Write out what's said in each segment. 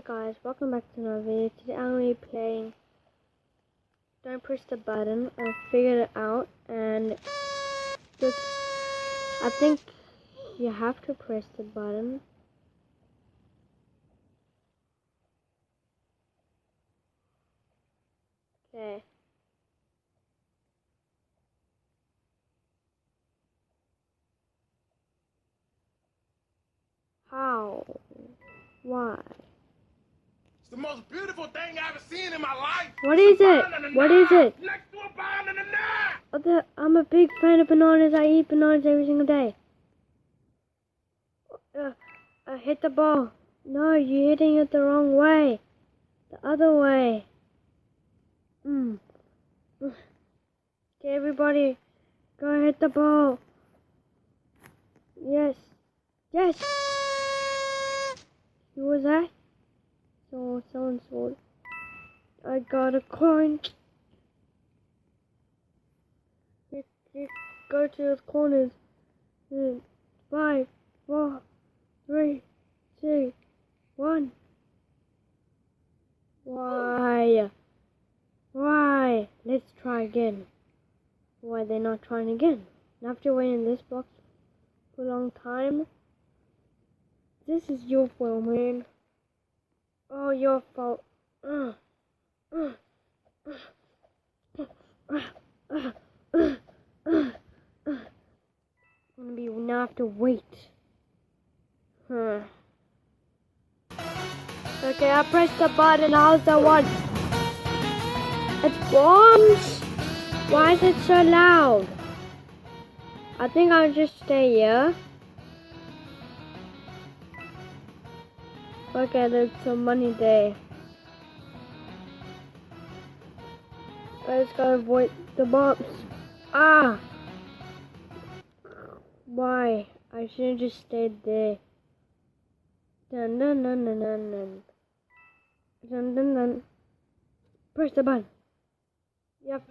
Hi guys, welcome back to another video. Today I'm going to be playing Don't Push the Button. I figured it out and I think you have to press the button. Okay. How? Why? It's the most beautiful thing I've ever seen in my life. What is it? What is it? Next to a banana. I'm a big fan of bananas. I eat bananas every single day. I hit the ball. No, you're hitting it the wrong way. The other way. Okay, everybody, go hit the ball. Yes. Yes. Who was that? Someone swore. I got a coin. You go to those corners. 5, 4, 3, 2, 1. Why? Why? Let's try again. Why they're not trying again? After waiting in this box for a long time. This is your fault, man. Oh, your fault. I'm gonna be now have to wait. Okay, I pressed the button. How's the one? It's bombs. Why is it so loud? I think I'll just stay here. Okay, there's some money there. I just gotta avoid the bombs. Ah! Why? I should have just stayed there. Dun dun dun dun dun dun. Dun dun dun. Press the button. Yep.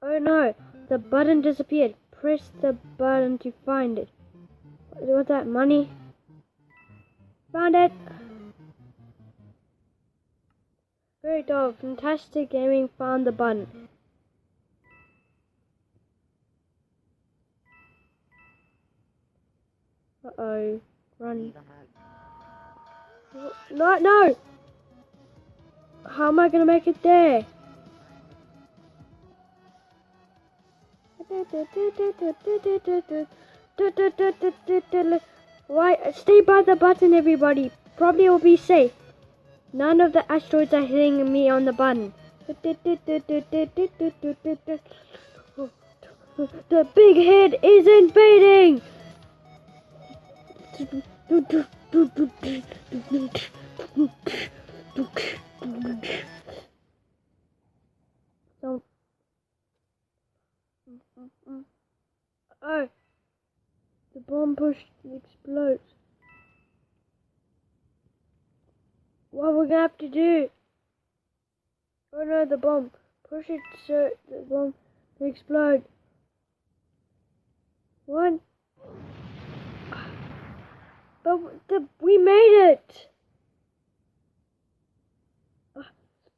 Oh no! The button disappeared. Press the button to find it. What's that? Money? Found it! Great dog. Fantastic Gaming found the button. Uh-oh. Run. No, no! How am I gonna make it there? Why? Stay by the button, everybody. Probably will be safe. None of the asteroids are hitting me on the button. The big head is invading! Oh, the bomb push explodes. What are we gonna have to do? Oh no, the bomb. Push it so the bomb will explode. One. But we made it!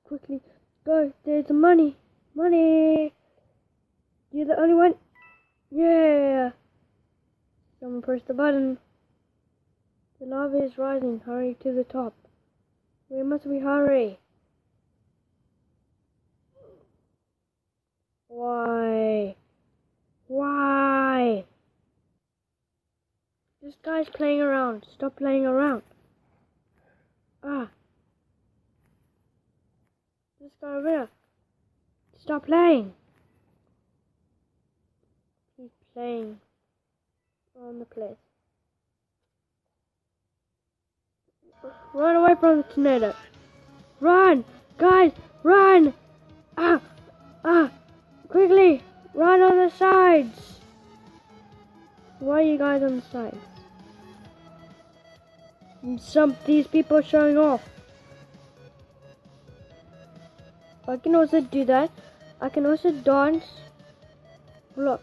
Quickly, go. There's the money. Money! You're the only one. Yeah! Someone press the button. The lava is rising. Hurry to the top. Where must we hurry? Why? Why? This guy's playing around. Stop playing around. Ah. This guy over here. Stop playing. He's playing on the place. Run away from the tornado. Run! Guys, run! Ah! Ah! Quickly! Run on the sides! Why are you guys on the sides? These people are showing off. I can also do that. I can also dance. Look.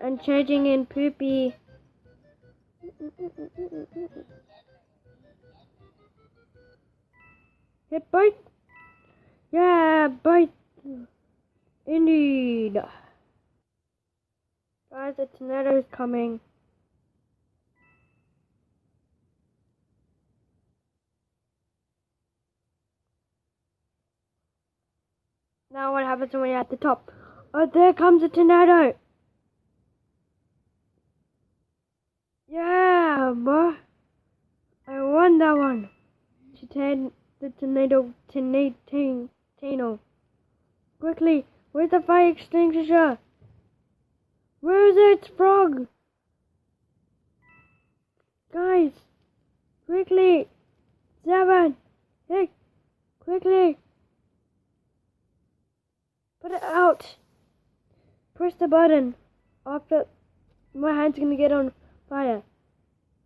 and changing in Poopy. Hit bite. Yeah, bite. Indeed. Guys, the tornado is coming. Now what happens when you're at the top? Oh, there comes a tornado. Yeah, boy. I won that one. To turn the tornado. Quickly, where's the fire extinguisher? Where is it, Frog? Guys, quickly. 7, 6, quickly. Put it out. Press the button. After my hand's gonna get on fire.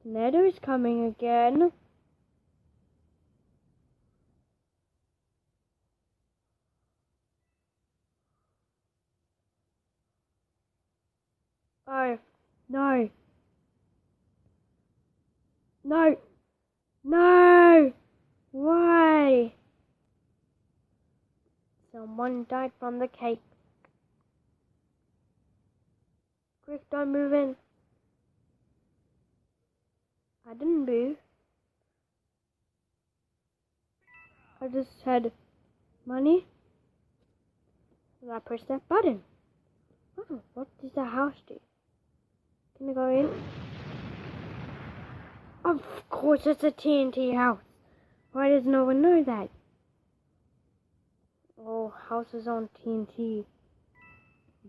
Tornado is coming again. Oh, no. No. No. Why? Someone died from the cake. Quick, don't move in. I didn't move. I just had money. And I pressed that button. Oh, what does the house do? Can I go in? Of course, it's a TNT house. Why does no one know that? Oh, houses on TNT.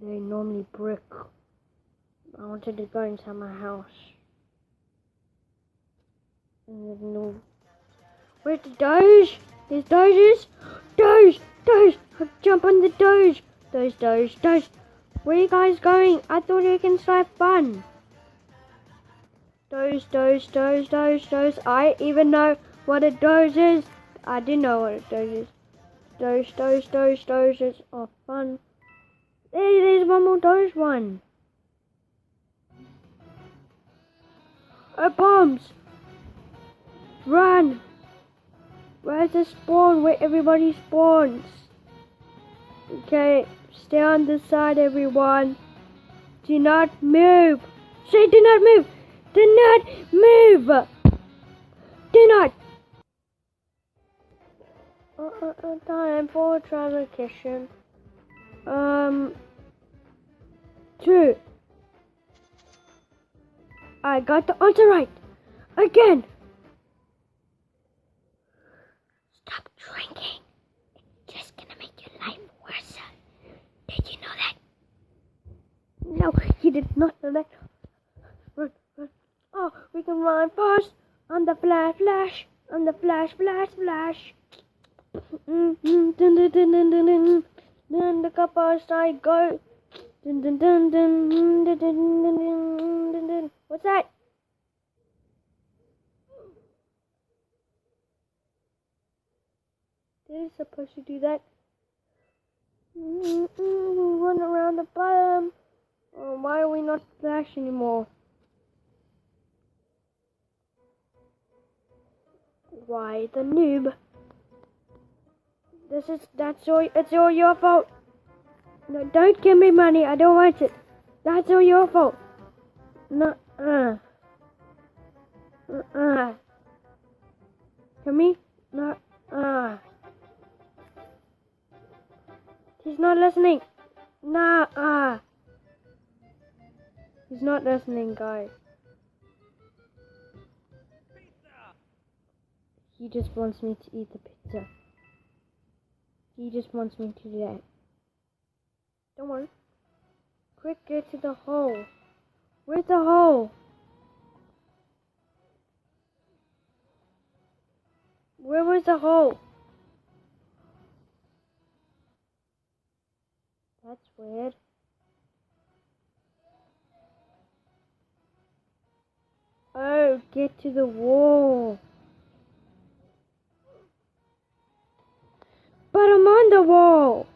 They're normally brick. I wanted to go inside my house. And there's no... Where's the Doge? There's Doges? Doge! Doge! Jump on the Doge! Doge! Where are you guys going? I thought you can have fun. Doge. I even know what a Doge is. I didn't know what a Doge is. Doge is oh, fun. Hey, there's one more Doge one. Oh, bombs! Run! Where's the spawn? Where everybody spawns? Okay, stay on the side, everyone. Do not move. Say, do not move. Do not move. Do not. Time for transition. 2. I got the answer right. Again. Stop drinking. It's just gonna make your life worse. Did you know that? No, you did not know that. Run. Oh, we can run fast. On the flash. On the flash. Dun. The couple side go. Dun. What's that? Did it supposed to do that? Run around the bottom. Oh, why are we not Flash anymore? Why the noob? It's all your fault. No, don't give me money. I don't want it. That's all your fault. No, Come here. No, He's not listening. Nah, He's not listening, guys. He just wants me to eat the pizza. He just wants me to do that. Don't worry. Quick, get to the hole. Where's the hole? Where was the hole? That's weird. Oh, get to the wall. But I'm on the wall.